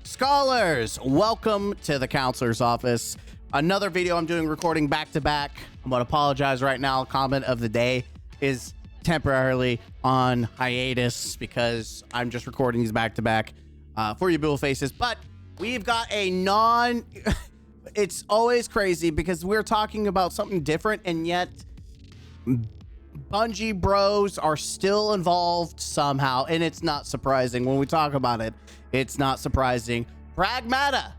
Scholars, welcome to the counselor's office. Another video I'm doing recording back to back. I'm going to apologize right now. Comment of the day is temporarily on hiatus because I'm just recording these back to back for you Bill faces. But we've got a it's always crazy because we're talking about something different and yet Bungie bros are still involved somehow, and it's not surprising when we talk about it. It's not surprising. Pragmata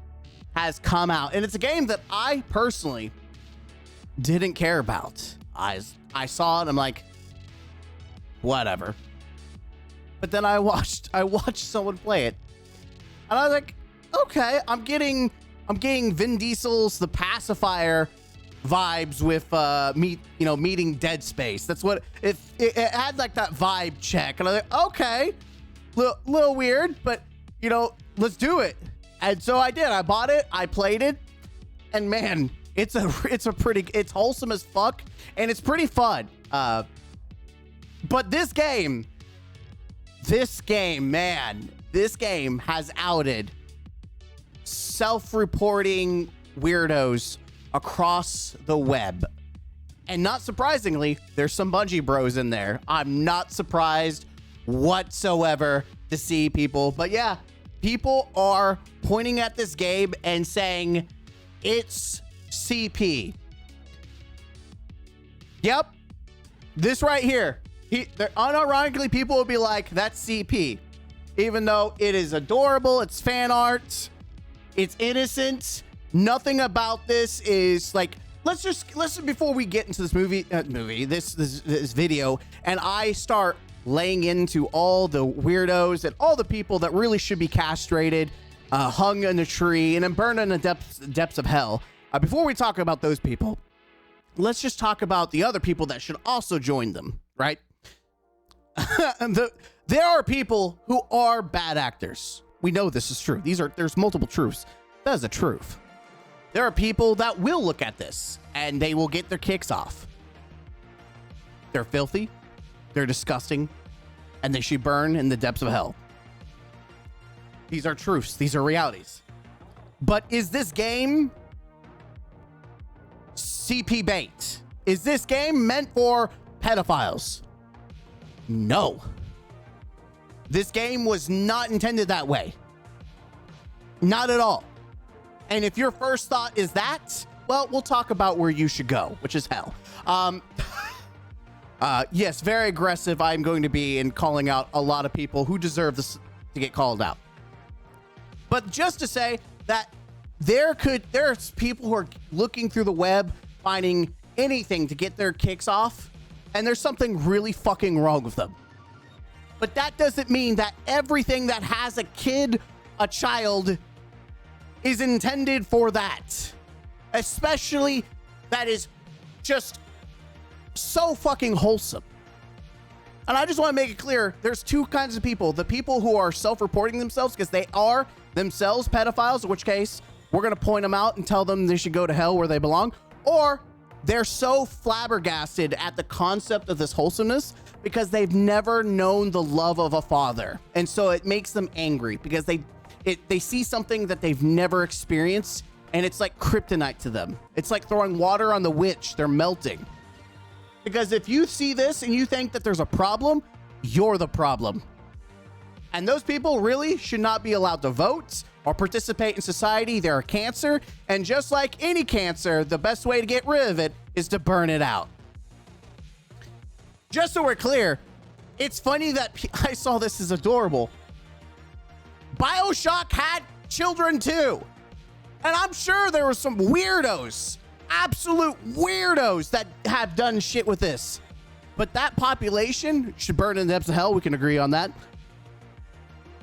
has come out, and it's a game that I personally didn't care about. I saw it, I'm like, whatever. But then I watched someone play it, and I was like, okay, I'm getting Vin Diesel's The Pacifier vibes with meeting Dead Space. That's what it had, like that vibe check, and I was like, okay, little weird, but let's do it. And so I did. I bought it, I played it, and man, it's wholesome as fuck, and it's pretty fun. But this game, man, this game has outed self-reporting weirdos across the web. And not surprisingly, there's some Bungie bros in there. I'm not surprised whatsoever to see people, but yeah, people are pointing at this game and saying it's CP. Yep, this right here. Unironically, people will be like, that's CP, even though it is adorable. It's fan art. It's innocent. Nothing about this is like, let's listen before we get into this this video, and I start laying into all the weirdos and all the people that really should be castrated, hung in a tree, and then burned in the depths of hell. Before we talk about those people, let's just talk about the other people that should also join them, right? There are people who are bad actors. We know this is true. There's multiple truths. That is the truth. There are people that will look at this and they will get their kicks off. They're filthy, they're disgusting, and they should burn in the depths of hell. These are truths, these are realities. But is this game CP bait? Is this game meant for pedophiles? No. This game was not intended that way. Not at all. And if your first thought is that, well, we'll talk about where you should go, which is hell. Yes, very aggressive I'm going to be in calling out a lot of people who deserve this to get called out. But just to say that there's people who are looking through the web, finding anything to get their kicks off, and there's something really fucking wrong with them. But that doesn't mean that everything that has a child is intended for that, especially that is just so fucking wholesome. And I just want to make it clear, there's two kinds of people: the people who are self-reporting themselves because they are themselves pedophiles, in which case we're going to point them out and tell them they should go to hell where they belong, or they're so flabbergasted at the concept of this wholesomeness because they've never known the love of a father, and so it makes them angry because they see something that they've never experienced, and it's like kryptonite to them. It's like throwing water on the witch. They're melting. Because if you see this and you think that there's a problem, you're the problem. And those people really should not be allowed to vote or participate in society. They're a cancer, and just like any cancer, the best way to get rid of it is to burn it out. Just so we're clear, it's funny that I saw this as adorable. BioShock had children too. And I'm sure there were some weirdos, absolute weirdos, that have done shit with this. But that population should burn in the depths of hell. We can agree on that.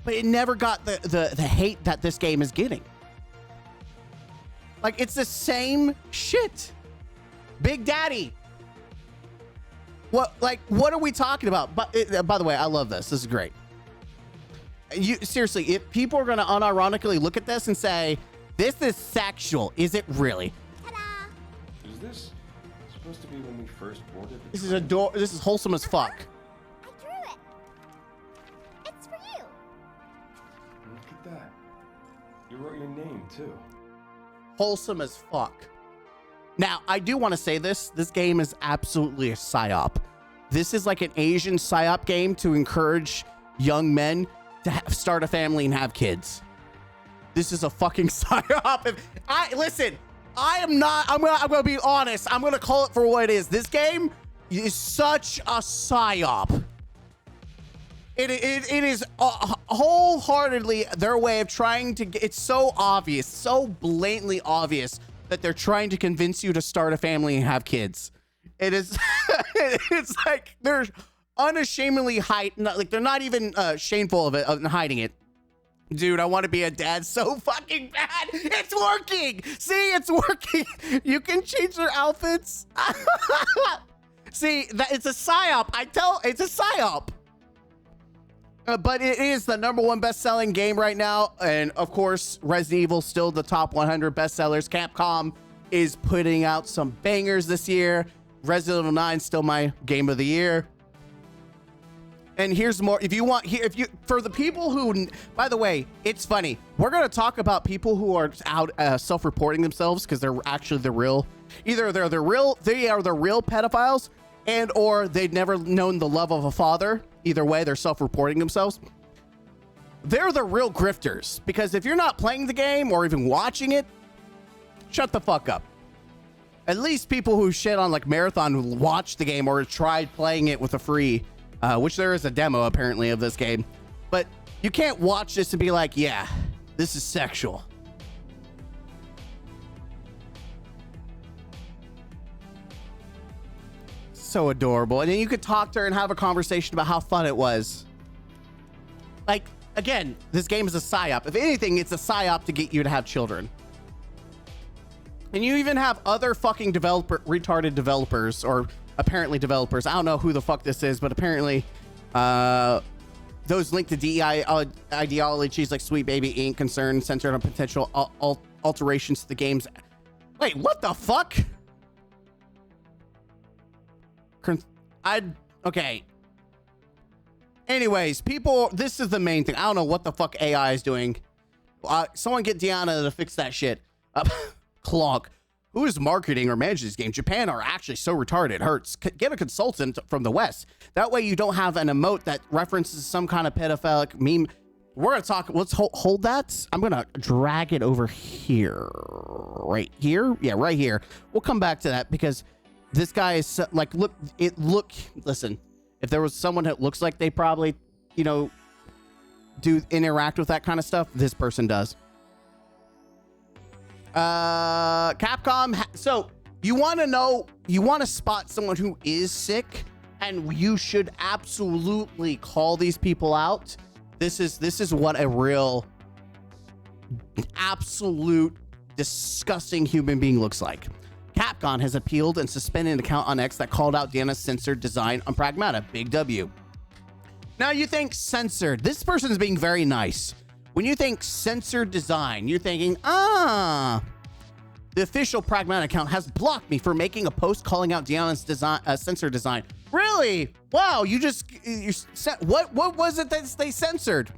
But it never got the hate that this game is getting. Like, it's the same shit. Big Daddy. What are we talking about? But by the way, I love this. This is great. Seriously, if people are going to unironically look at this and say, this is sexual, is it really? Ta-da! Is this supposed to be when we first boarded the This is wholesome as fuck. I drew it. It's for you. Look at that. You wrote your name too. Wholesome as fuck. Now, I do want to say this. This game is absolutely a psyop. This is like an Asian psyop game to encourage young men to start a family and have kids. This is a fucking psyop. Listen, I'm gonna be honest. I'm gonna call it for what it is. This game is such a psyop. It is wholeheartedly their way of trying to get, it's so obvious, so blatantly obvious that they're trying to convince you to start a family and have kids. It is, it's like they're unashamedly they're not even shameful of it, of hiding it. Dude, I want to be a dad so fucking bad. It's working. See, it's working. You can change their outfits. See, it's a psyop. It's a psyop. But it is the #1 best-selling game right now. And of course, Resident Evil still the top 100 bestsellers. Capcom is putting out some bangers this year. Resident Evil 9 still my game of the year. And here's more. For the people who, by the way, it's funny. We're going to talk about people who are out self-reporting themselves because they're actually the real, either they are the real pedophiles and or they've never known the love of a father. Either way, they're self-reporting themselves. They're the real grifters, because if you're not playing the game or even watching it, shut the fuck up. At least people who shit on like Marathon watch the game or tried playing it with a free, which there is a demo apparently of this game. But you can't watch this and be like, yeah, this is sexual. So adorable. And then you could talk to her and have a conversation about how fun it was. Like, again, this game is a psyop. If anything, it's a psyop to get you to have children. And you even have other fucking retarded developers, or apparently developers. I don't know who the fuck this is, but apparently those linked to DEI ideologies like Sweet Baby Inc. concerned centered on potential alterations to the game's... Wait, what the fuck? Okay. Anyways, people, this is the main thing. I don't know what the fuck AI is doing. Someone get Deanna to fix that shit. Clonk. Who is marketing or managing this game? Japan are actually so retarded. It hurts. Get a consultant from the West. That way you don't have an emote that references some kind of pedophilic meme. We're going to talk. Let's hold that. I'm going to drag it over here. Right here? Yeah, right here. We'll come back to that because this guy is like, listen, if there was someone that looks like they probably, interact with that kind of stuff, this person does. Capcom. So you want to spot someone who is sick, and you should absolutely call these people out. This is what a real absolute disgusting human being looks like. Capcom has appealed and suspended an account on X that called out Deanna's censored design on Pragmata. Big W. Now you think censored. This person is being very nice. When you think censored design, you're thinking, the official Pragmata account has blocked me for making a post calling out Deanna's design, censored design. Really? Wow, what was it that they censored?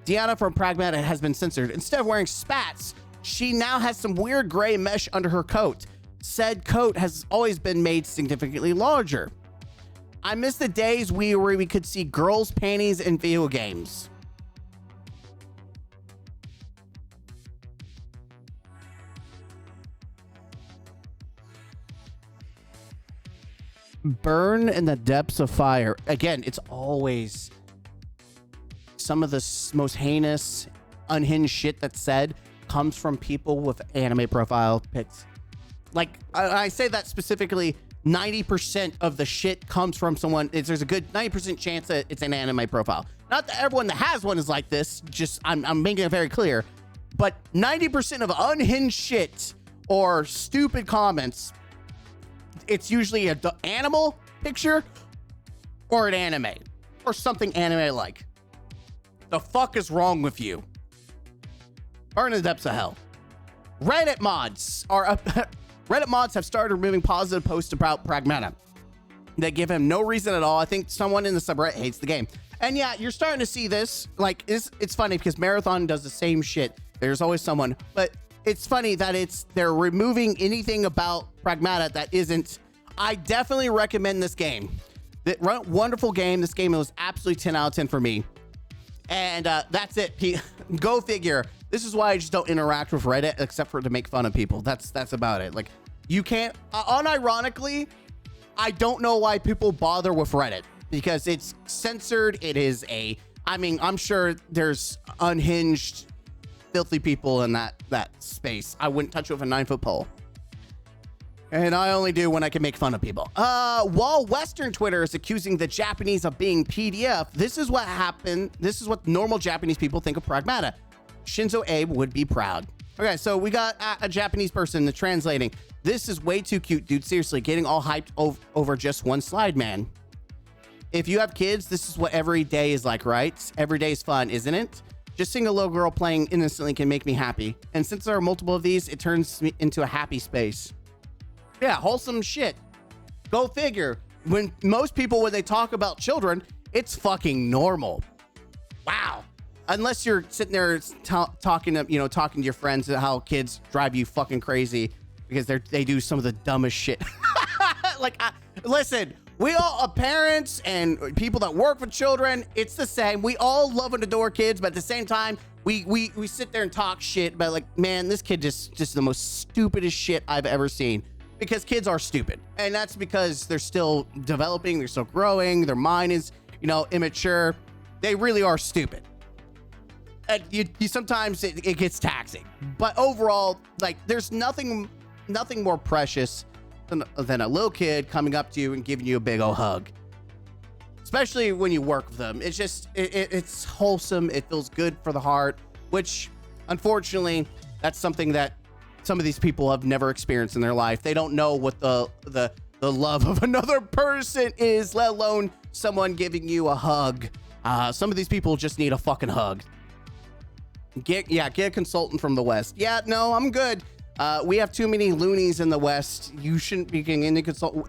Deanna from Pragmata has been censored. Instead of wearing spats, she now has some weird gray mesh under her coat. Said coat has always been made significantly larger. I miss the days where we could see girls' panties in video games. Burn in the depths of fire. Again, it's always some of the most heinous, unhinged shit that's said comes from people with anime profile pics. Like, I say that specifically, 90% of the shit comes from someone. There's a good 90% chance that it's an anime profile. Not that everyone that has one is like this. Just, I'm making it very clear. But 90% of unhinged shit or stupid comments, it's usually an animal picture or an anime or something anime-like. The fuck is wrong with you? Burn in the depths of hell. Reddit mods have started removing positive posts about Pragmata. They give him no reason at all. I think someone in the subreddit hates the game. And yeah, you're starting to see this. Like, it's funny because Marathon does the same shit. There's always someone, but it's funny that they're removing anything about Pragmata that isn't. I definitely recommend this game. Wonderful game. This game was absolutely 10 out of 10 for me. And that's it. Go figure. This is why I just don't interact with Reddit except for to make fun of people. That's about it. Like, you can't, unironically, I don't know why people bother with Reddit because it's censored. It is I'm sure there's unhinged, filthy people in that space. I wouldn't touch it with a 9-foot pole. And I only do when I can make fun of people. While Western Twitter is accusing the Japanese of being PDF, this is what happened. This is what normal Japanese people think of Pragmata. Shinzo Abe would be proud. Okay, so we got a Japanese person translating. This is way too cute, dude. Seriously, getting all hyped over just one slide, man. If you have kids, this is what every day is like, right? Every day is fun, isn't it? Just seeing a little girl playing innocently can make me happy. And since there are multiple of these, it turns me into a happy space. Yeah, wholesome shit. Go figure. When most people, when they talk about children, it's fucking normal. Wow. Unless you're sitting there talking to your friends about how kids drive you fucking crazy because they do some of the dumbest shit. Listen, we all parents and people that work with children, it's the same. We all love and adore kids, but at the same time, we sit there and talk shit about like, man, this kid just the most stupidest shit I've ever seen. Because kids are stupid, and that's because they're still developing, they're still growing, their mind is, immature. They really are stupid. And you sometimes it gets taxing, but overall, like, there's nothing more precious than a little kid coming up to you and giving you a big old hug. Especially when you work with them. It's just it's wholesome. It feels good for the heart, which unfortunately, that's something that some of these people have never experienced in their life. They don't know what the love of another person is, let alone someone giving you a hug. Some of these people just need a fucking hug. Get a consultant from the West. Yeah, no, I'm good. We have too many loonies in the West. You shouldn't be getting any consultant.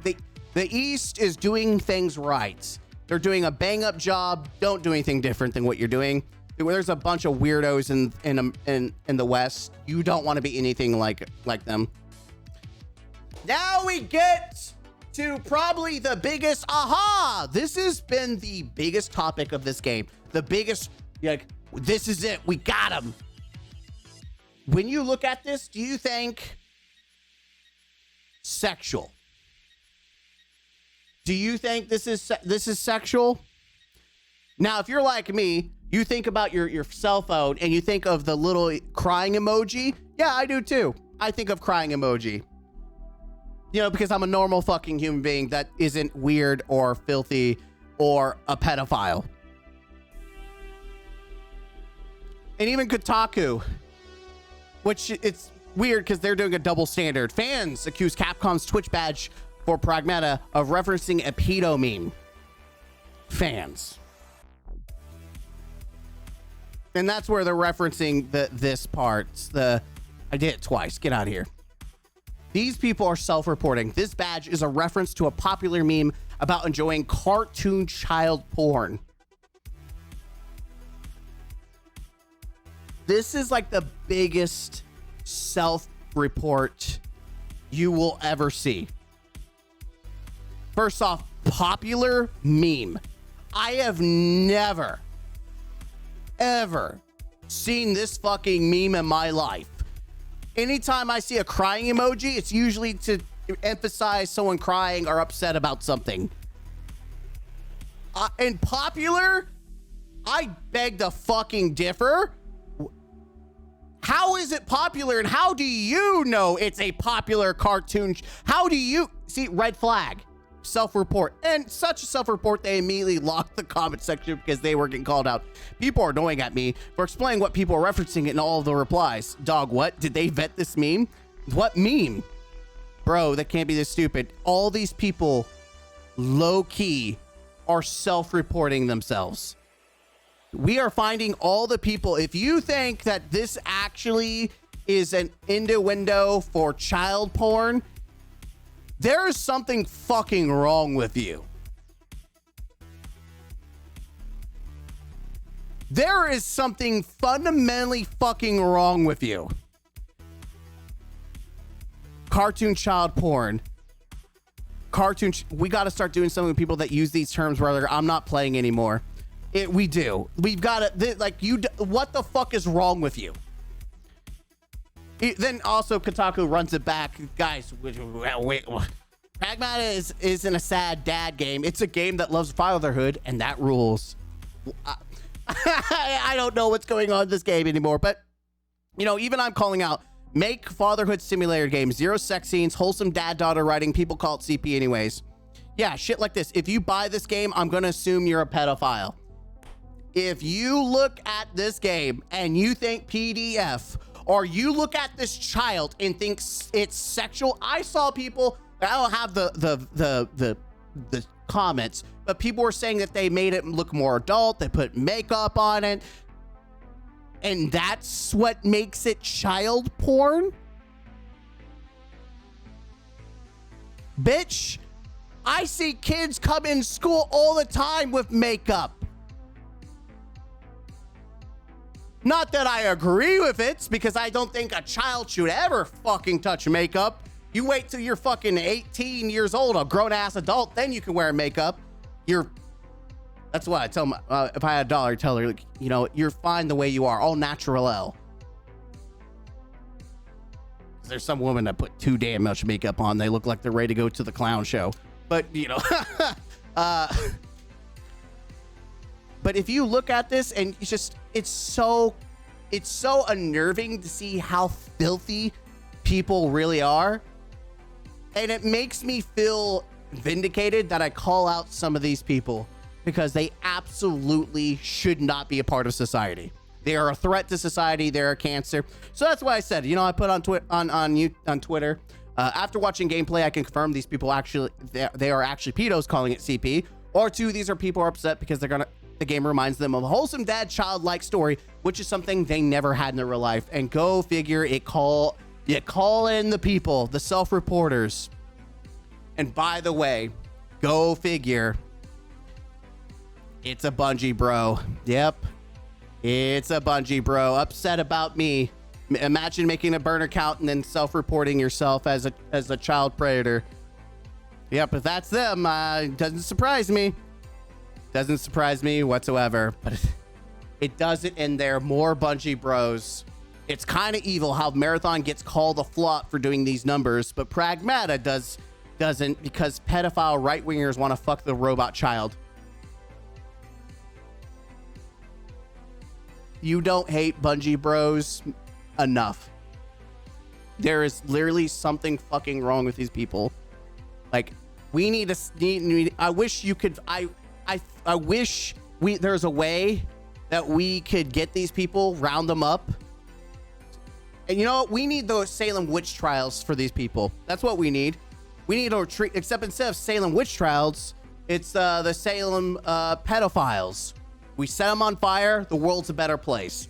The East is doing things right. They're doing a bang up job. Don't do anything different than what you're doing. There's a bunch of weirdos in the West. You don't want to be anything like them. Now we get to probably the biggest aha. This has been the biggest topic of this game. The biggest, this is it. We got him. When you look at this, do you think sexual? Do you think this is sexual? Now, if you're like me, you think about your cell phone and you think of the little crying emoji. Yeah, I do too. I think of crying emoji. Because I'm a normal fucking human being that isn't weird or filthy or a pedophile. And even Kotaku, which it's weird because they're doing a double standard. Fans accuse Capcom's Twitch badge for Pragmata of referencing a pedo meme. Fans. And that's where they're referencing this part. I did it twice. Get out of here. These people are self-reporting. This badge is a reference to a popular meme about enjoying cartoon child porn. This is like the biggest self-report you will ever see. First off, popular meme. I have never ever seen this fucking meme in my life. Anytime I see a crying emoji, it's usually to emphasize someone crying or upset about something. And popular, I beg to fucking differ. How is it popular, and how do you know it's a popular cartoon? How do you see? Red flag. Self-report. And such a self-report, they immediately locked the comment section because they were getting called out. People are annoying at me for explaining what people are referencing in all of the replies. Dog, what? Did they vet this meme? What meme? Bro, that can't be this stupid. All these people, low-key, are self-reporting themselves. We are finding all the people. If you think that this actually is an innuendo for child porn, there is something fucking wrong with you. There is something fundamentally fucking wrong with you. Cartoon child porn. We got to start doing something with people that use these terms where I'm not playing anymore. We do. We've got to, what the fuck is wrong with you? Then also Kotaku runs it back. Guys, wait. Pragmata isn't a sad dad game. It's a game that loves fatherhood, and that rules. I don't know what's going on in this game anymore, but, even I'm calling out, make fatherhood simulator games, 0 sex scenes, wholesome dad-daughter writing, people call it CP anyways. Yeah, shit like this. If you buy this game, I'm going to assume you're a pedophile. If you look at this game and you think PDF, or you look at this child and think it's sexual, I saw people, I don't have the comments, but people were saying that they made it look more adult, they put makeup on it, and that's what makes it child porn? Bitch, I see kids come in school all the time with makeup. Not that I agree with it, because I don't think a child should ever fucking touch makeup. You wait till you're fucking 18 years old, a grown-ass adult, then you can wear makeup. That's why I tell my, if I had $1, I'd tell her, you're fine the way you are, all natural L. There's some women that put too damn much makeup on. They look like they're ready to go to the clown show. But, but if you look at this and it's so unnerving to see how filthy people really are. And it makes me feel vindicated that I call out some of these people, because they absolutely should not be a part of society. They are a threat to society. They're a cancer. So that's why I said, I put on Twitter, after watching gameplay, I can confirm these people they are actually pedos calling it CP. Or 2, these are people who are upset because the game reminds them of a wholesome dad childlike story, which is something they never had in their real life. And go figure, you call in the people, the self-reporters. And by the way, go figure, it's a Bungie bro. Yep. It's a Bungie bro. Upset about me. Imagine making a burner count and then self-reporting yourself as a child predator. Yep, if that's them, doesn't surprise me. Doesn't surprise me whatsoever. But it doesn't end there. More Bungie bros. It's kind of evil how Marathon gets called a flop for doing these numbers, but Pragmata doesn't, because pedophile right-wingers want to fuck the robot child. You don't hate Bungie bros enough. There is literally something fucking wrong with these people. Like, we need to. I wish you could. I wish there's a way that we could get these people, round them up. And you know what? We need those Salem witch trials for these people. That's what we need. We need to treat, except instead of Salem witch trials, it's the Salem pedophiles. We set them on fire. The world's a better place.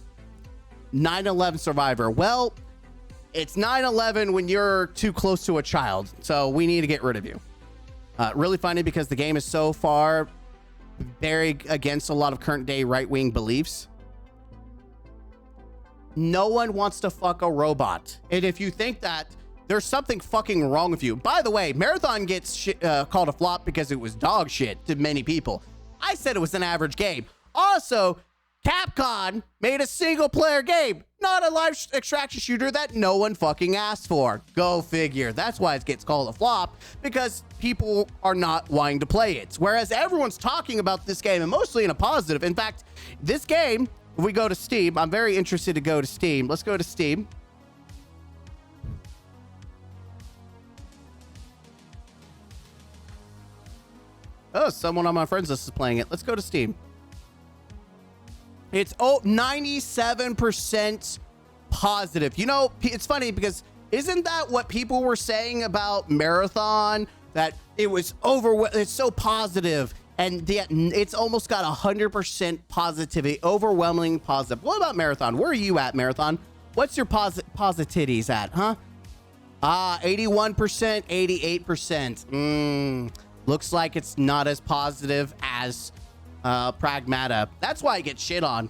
9/11 survivor. Well, it's 9/11 when you're too close to a child. So we need to get rid of you. Really funny because the game is so far very against a lot of current day right-wing beliefs. No one wants to fuck a robot. And if you think that, there's something fucking wrong with you. By the way, Marathon gets called a flop because it was dog shit to many people. I said it was an average game. Also, Capcom made a single-player game, not a live extraction shooter that no one fucking asked for. Go figure. That's why it gets called a flop, because people are not wanting to play it. Whereas everyone's talking about this game, and mostly in a positive. In fact, this game, if we go to Steam, I'm very interested to go to Steam. Let's go to Steam. Oh, someone on my friends list is playing it. Let's go to Steam. It's 97% positive. You know, it's funny because isn't that what people were saying about Marathon? That it was it's so positive, and yet it's almost got 100% positivity, overwhelming positive. What about Marathon? Where are you at, Marathon? What's your positivities at, huh? 81%, 88%. Looks like it's not as positive as Pragmata. That's why I get shit on.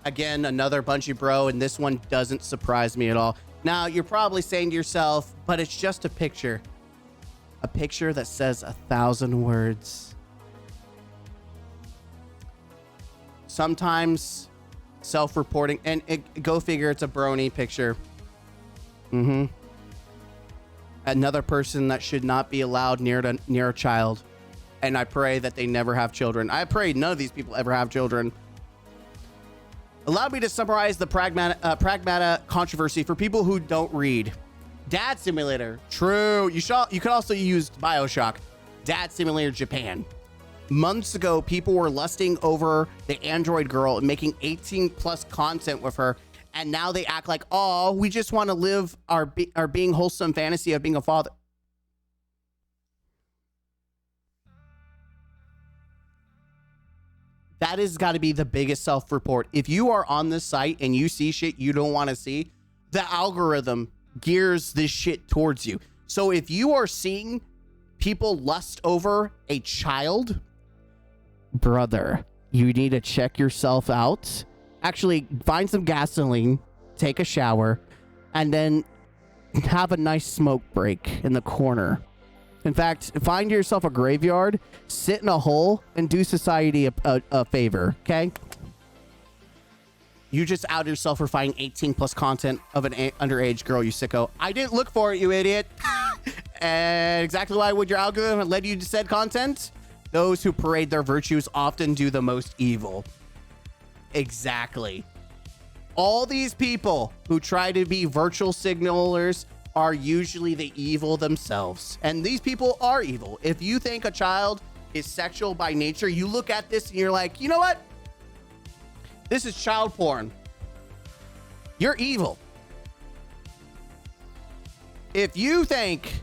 Again, another Bungie bro, and this one doesn't surprise me at all. Now, you're probably saying to yourself, but it's just a picture. A picture that says 1,000 words. Sometimes self-reporting, and go figure, it's a brony picture. Another person that should not be allowed near a child. And I pray that they never have children. I pray none of these people ever have children. Allow me to summarize the Pragmata controversy for people who don't read. Dad Simulator, true. You could also use BioShock. Dad Simulator Japan. Months ago, people were lusting over the android girl and making 18+ content with her. And now they act like, oh, we just want to live our being wholesome fantasy of being a father. That has got to be the biggest self-report. If you are on this site and you see shit you don't want to see, the algorithm gears this shit towards you. So if you are seeing people lust over a child, brother, you need to check yourself out. Actually, find some gasoline, take a shower, and then have a nice smoke break in the corner. In fact, find yourself a graveyard, sit in a hole, and do society a favor, okay? You just outed yourself for finding 18+ content of an underage girl, you sicko. I didn't look for it, you idiot. And exactly why would your algorithm have led you to said content? Those who parade their virtues often do the most evil. Exactly. All these people who try to be virtual signalers are usually the evil themselves. And these people are evil. If you think a child is sexual by nature, you look at this and you're like, you know what? This is child porn. You're evil. If you think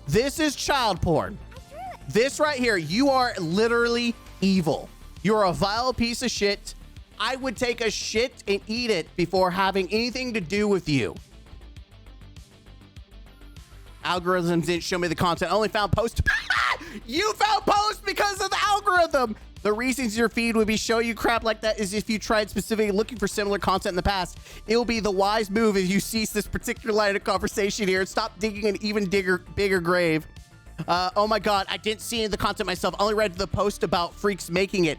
this is child porn, this right here, you are literally evil. You're a vile piece of shit. I would take a shit and eat it before having anything to do with you. Algorithms didn't show me the content. I only found posts. You found posts because of the algorithm. The reasons your feed would be showing you crap like that is if you tried specifically looking for similar content in the past. It will be the wise move if you cease this particular line of conversation here and stop digging an even bigger grave. Oh my God, I didn't see any of the content myself. I only read the post about freaks making it.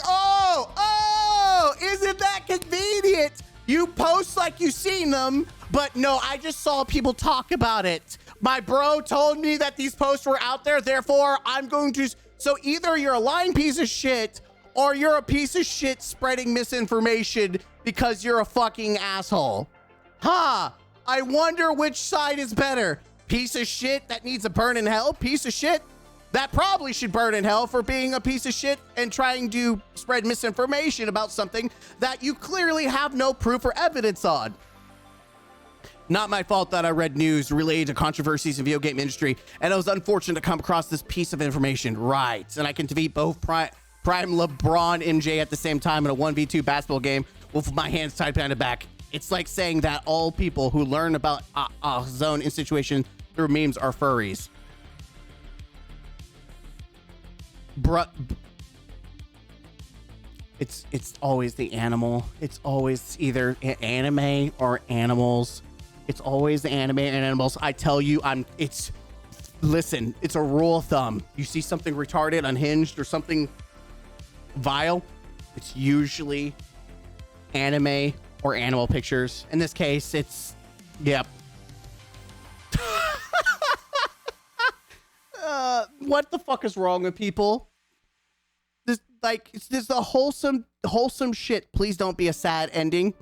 Oh, isn't that convenient? You post like you've seen them, but no, I just saw people talk about it. My bro told me that these posts were out there, therefore I'm going to... So either you're a lying piece of shit or you're a piece of shit spreading misinformation because you're a fucking asshole. Huh, I wonder which side is better. Piece of shit that needs to burn in hell? Piece of shit that probably should burn in hell for being a piece of shit and trying to spread misinformation about something that you clearly have no proof or evidence on. Not my fault that I read news related to controversies in video game industry, and it was unfortunate to come across this piece of information. Right, and I can defeat both Prime LeBron MJ at the same time in a 1v2 basketball game with my hands tied behind the back. It's like saying that all people who learn about a zone in situation through memes are furries. It's always the animal. It's always either anime or animals. It's always the anime and animals. I tell you, listen, it's a rule of thumb. You see something retarded, unhinged, or something vile, it's usually anime or animal pictures. In this case, it's, yep. What the fuck is wrong with people? This is the wholesome shit. Please don't be a sad ending.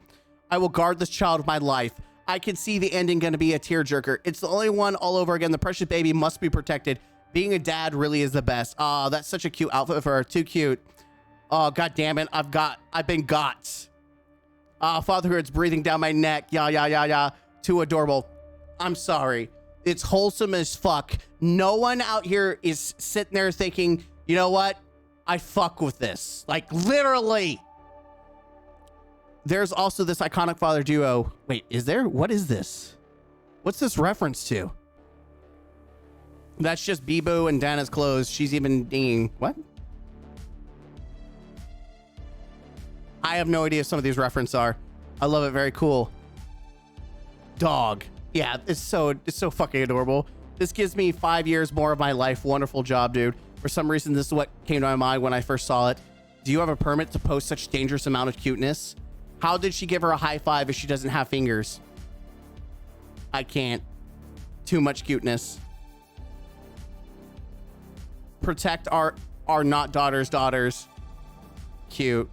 I will guard this child with my life. I can see the ending gonna be a tearjerker. It's the only one all over again. The precious baby must be protected. Being a dad really is the best. Oh, that's such a cute outfit for her. Too cute. Oh, God damn it. I've been got. Fatherhood's breathing down my neck. Yeah. Too adorable. I'm sorry. It's wholesome as fuck. No one out here is sitting there thinking, you know what? I fuck with this. Like, literally. There's also this iconic father duo. Wait, is there? What is this? What's this reference to? That's just Bebo and Dana's clothes. She's even dinging. What? I have no idea if some of these references are. I love it. Very cool. Dog. Yeah, it's so fucking adorable. This gives me 5 years more of my life. Wonderful job, dude. For some reason, this is what came to my mind when I first saw it. Do you have a permit to post such dangerous amount of cuteness? How did she give her a high five if she doesn't have fingers? I can't. Too much cuteness. Protect our not daughters. Cute.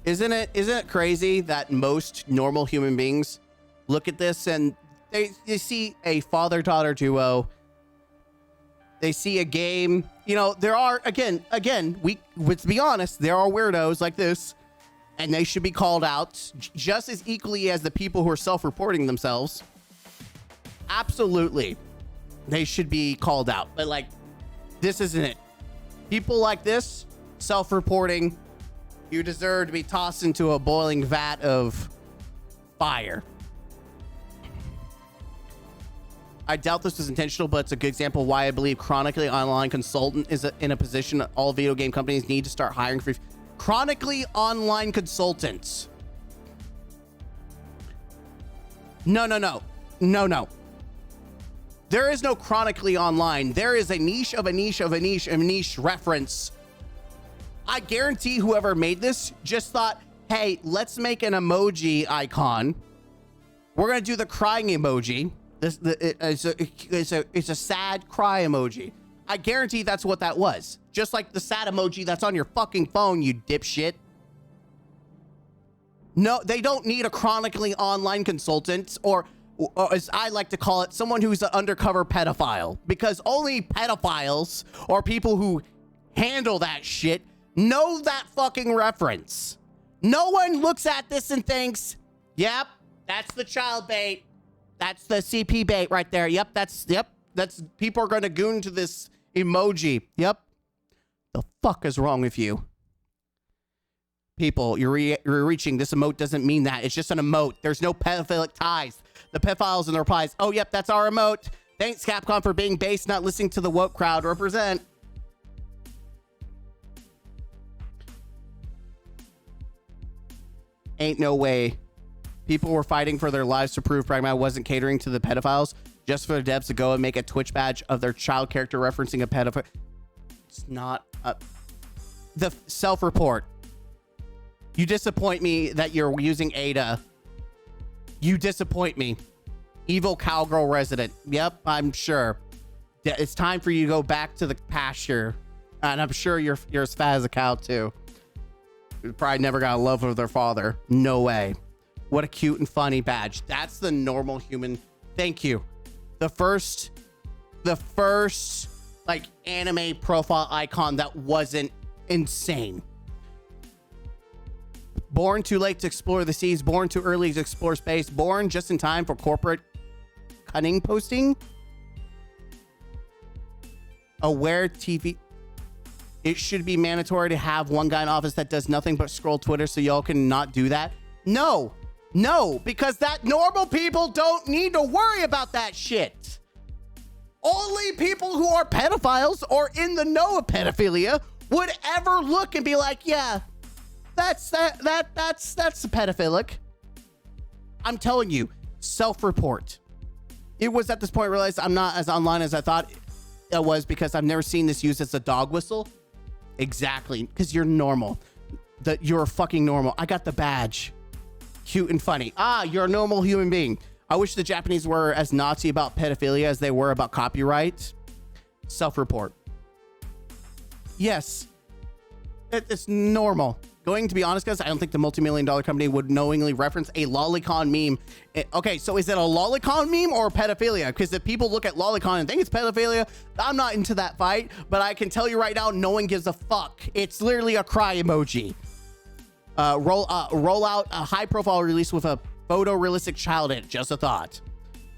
Isn't it crazy that most normal human beings look at this and they see a father-daughter duo, they see a game, you know, there are again, let's be honest, there are weirdos like this, and they should be called out just as equally as the people who are self-reporting themselves. Absolutely. They should be called out. But like, this isn't it. People like this, self-reporting, you deserve to be tossed into a boiling vat of fire. I doubt this was intentional, but it's a good example of why I believe chronically online consultant is in a position that all video game companies need to start hiring for chronically online consultants. No. There is no chronically online. There is a niche of a niche of a niche of a niche reference. I guarantee whoever made this just thought, hey, let's make an emoji icon. We're going to do the crying emoji. It's a sad cry emoji. I guarantee that's what that was. Just like the sad emoji that's on your fucking phone, you dipshit. No, they don't need a chronically online consultant or as I like to call it, someone who's an undercover pedophile, because only pedophiles or people who handle that shit know that fucking reference. No one looks at this and thinks, yep, that's the child bait. That's the CP bait right there. Yep, that's people are going to goon to this emoji. Yep. The fuck is wrong with you? People, you're reaching. This emote doesn't mean that. It's just an emote. There's no pedophilic ties. The pedophiles in the replies, oh, yep, that's our emote. Thanks, Capcom, for being base, not listening to the woke crowd. Represent. Ain't no way. People were fighting for their lives to prove Pragmata wasn't catering to the pedophiles just for the devs to go and make a Twitch badge of their child character referencing a pedophile. It's not the self-report. You disappoint me that you're using Ada. You disappoint me. Evil cowgirl resident. Yep, I'm sure. It's time for you to go back to the pasture. And I'm sure you're as fat as a cow too. You probably never got a love of their father. No way. What a cute and funny badge. That's the normal human. Thank you. The first like anime profile icon that wasn't insane. Born too late to explore the seas, born too early to explore space, born just in time for corporate cunning posting. Aware TV. It should be mandatory to have one guy in office that does nothing but scroll Twitter so y'all can not do that. No, because that normal people don't need to worry about that shit. Only people who are pedophiles or in the know of pedophilia would ever look and be like, yeah, that's pedophilic. I'm telling you, self-report. It was at this point I realized I'm not as online as I thought it was because I've never seen this used as a dog whistle. Exactly, because you're normal. You're fucking normal. I got the badge. Cute and funny. You're a normal human being. I wish the Japanese were as Nazi about pedophilia as they were about copyright. Self-report. Yes. It's normal. Going to be honest, guys, I don't think the multi-million-dollar company would knowingly reference a lolicon meme. Okay, so is it a lolicon meme or pedophilia? Because if people look at lolicon and think it's pedophilia, I'm not into that fight. But I can tell you right now, no one gives a fuck. It's literally a cry emoji. Roll out a high-profile release with a photorealistic child in it. Just a thought.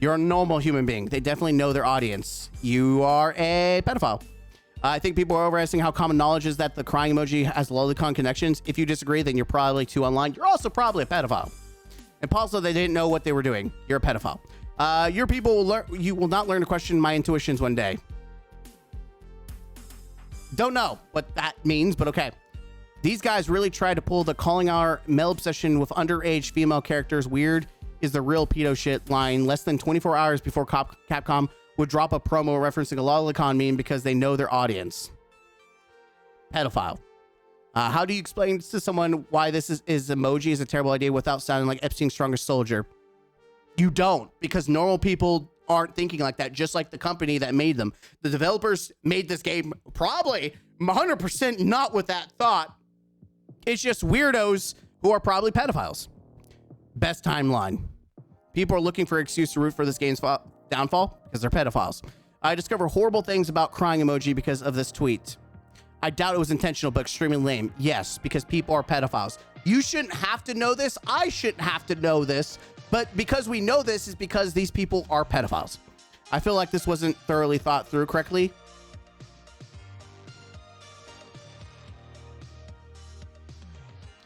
You're a normal human being. They definitely know their audience. You are a pedophile. I think people are overestimating how common knowledge is that the crying emoji has lolicon connections. If you disagree, then you're probably too online. You're also probably a pedophile. And also, they didn't know what they were doing. You're a pedophile. Your people will learn. You will not learn to question my intuitions one day. Don't know what that means, but okay. These guys really tried to pull the calling our male obsession with underage female characters weird is the real pedo shit line less than 24 hours before Capcom would drop a promo referencing a lolicon meme because they know their audience. Pedophile. How do you explain to someone why this is emoji is a terrible idea without sounding like Epstein's strongest soldier? You don't, because normal people aren't thinking like that, just like the company that made them. The developers made this game probably 100% not with that thought. It's just weirdos who are probably pedophiles. Best timeline. People are looking for an excuse to root for this game's downfall because they're pedophiles. I discovered horrible things about crying emoji because of this tweet. I doubt it was intentional, but extremely lame. Yes, because people are pedophiles. You shouldn't have to know this. I shouldn't have to know this. But because we know this is because these people are pedophiles. I feel like this wasn't thoroughly thought through correctly.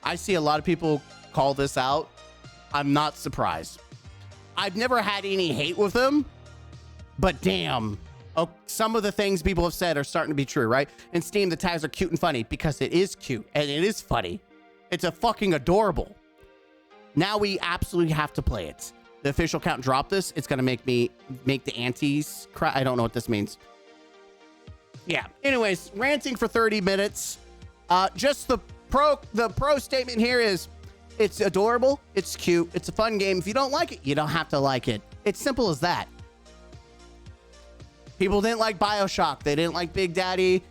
I see a lot of people call this out. I'm not surprised. I've never had any hate with them, but damn. Oh, some of the things people have said are starting to be true, right? In Steam, the tags are cute and funny because it is cute and it is funny. It's a fucking adorable. Now we absolutely have to play it. The official account dropped this. It's going to make the aunties cry. I don't know what this means. Yeah. Anyways, ranting for 30 minutes. Just the pro statement here is it's adorable. It's cute. It's a fun game. If you don't like it, you don't have to like it. It's simple as that. People didn't like BioShock. They didn't like Big Daddy.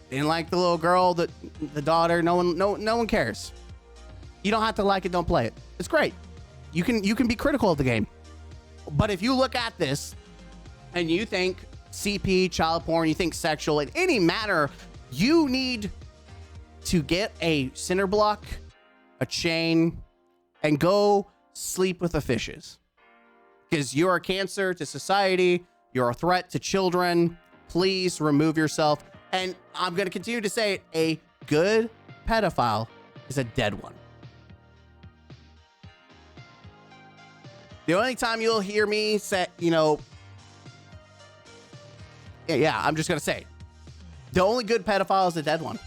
They didn't like the little girl, the daughter. No one cares. You don't have to like it. Don't play it. It's great. You can be critical of the game. But if you look at this and you think CP, child porn, you think sexual in any matter, you need to get a cinder block, a chain, and go sleep with the fishes. Because you're a cancer to society. You're a threat to children. Please remove yourself. And I'm going to continue to say a good pedophile is a dead one. The only time you'll hear me say, I'm just going to say, the only good pedophile is a dead one.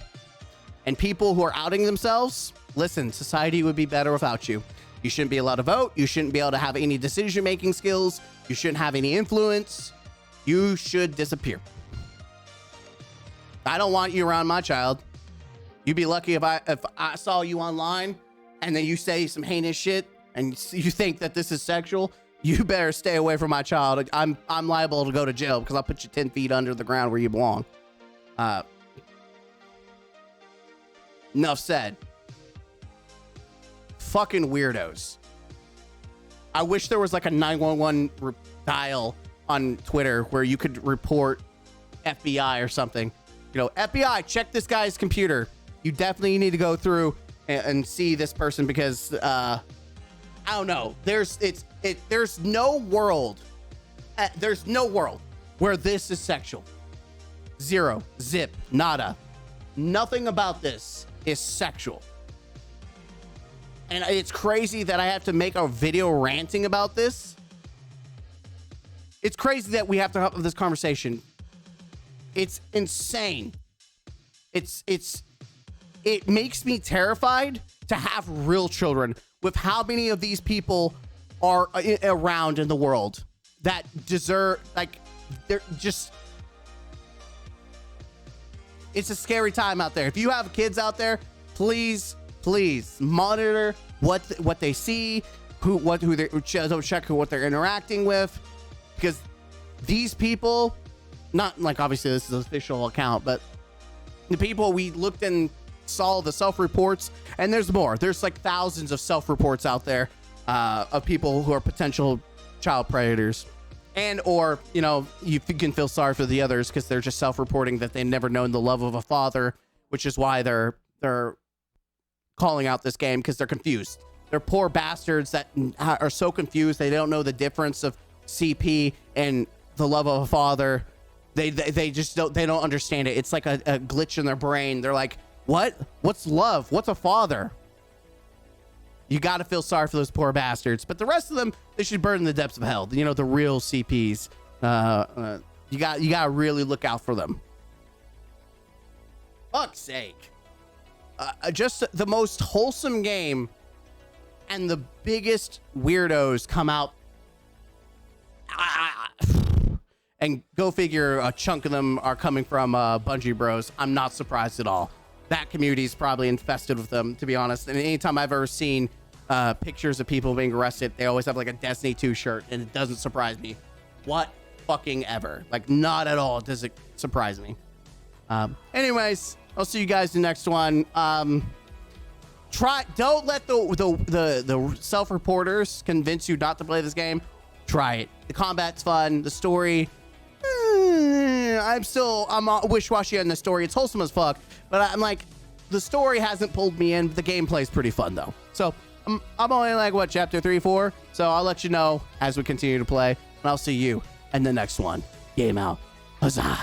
And people who are outing themselves, listen, society would be better without you. You shouldn't be allowed to vote. You shouldn't be able to have any decision-making skills. You shouldn't have any influence. You should disappear. I don't want you around my child. You'd be lucky if I saw you online and then you say some heinous shit and you think that this is sexual. You better stay away from my child. I'm liable to go to jail because I'll put you 10 feet under the ground where you belong. Enough said. Fucking weirdos. I wish there was like a 911 dial on Twitter where you could report FBI or something. FBI, check this guy's computer. You definitely need to go through and see this person because I don't know. There's no world where this is sexual. Zero, zip, nada. Nothing about this is sexual. And it's crazy that I have to make a video ranting about this. It's crazy that we have to have this conversation. It's insane. It makes me terrified to have real children with how many of these people are around in the world that deserve, they're just, it's a scary time out there. If you have kids out there, please monitor what they see, what they're interacting with, because these people, not like obviously this is an official account, but the people we looked and saw the self-reports, and there's more. There's like thousands of self-reports out there of people who are potential child predators, and or you can feel sorry for the others because they're just self-reporting that they've never known the love of a father, which is why they're calling out this game because they're confused. They're poor bastards that are so confused they don't know the difference of CP and the love of a father. They just don't understand it. It's like a glitch in their brain. They're like, what? What's love? What's a father? You got to feel sorry for those poor bastards. But the rest of them, they should burn in the depths of hell. The real CPs. You got to really look out for them. Fuck's sake. just the most wholesome game, and the biggest weirdos come out. And go figure, a chunk of them are coming from Bungie Bros. I'm not surprised at all. That community is probably infested with them, to be honest. And anytime I've ever seen pictures of people being arrested, they always have like a Destiny 2 shirt, and it doesn't surprise me. What fucking ever. Like, not at all does it surprise me. Anyways, I'll see you guys in the next one. Don't let the self-reporters convince you not to play this game. Try it. The combat's fun. The story, I'm wish-washy on the story. It's wholesome as fuck, but I'm like, the story hasn't pulled me in. The gameplay's pretty fun though. So I'm only like, what, chapter 3, 4? So I'll let you know as we continue to play, and I'll see you in the next one. Game out. Huzzah.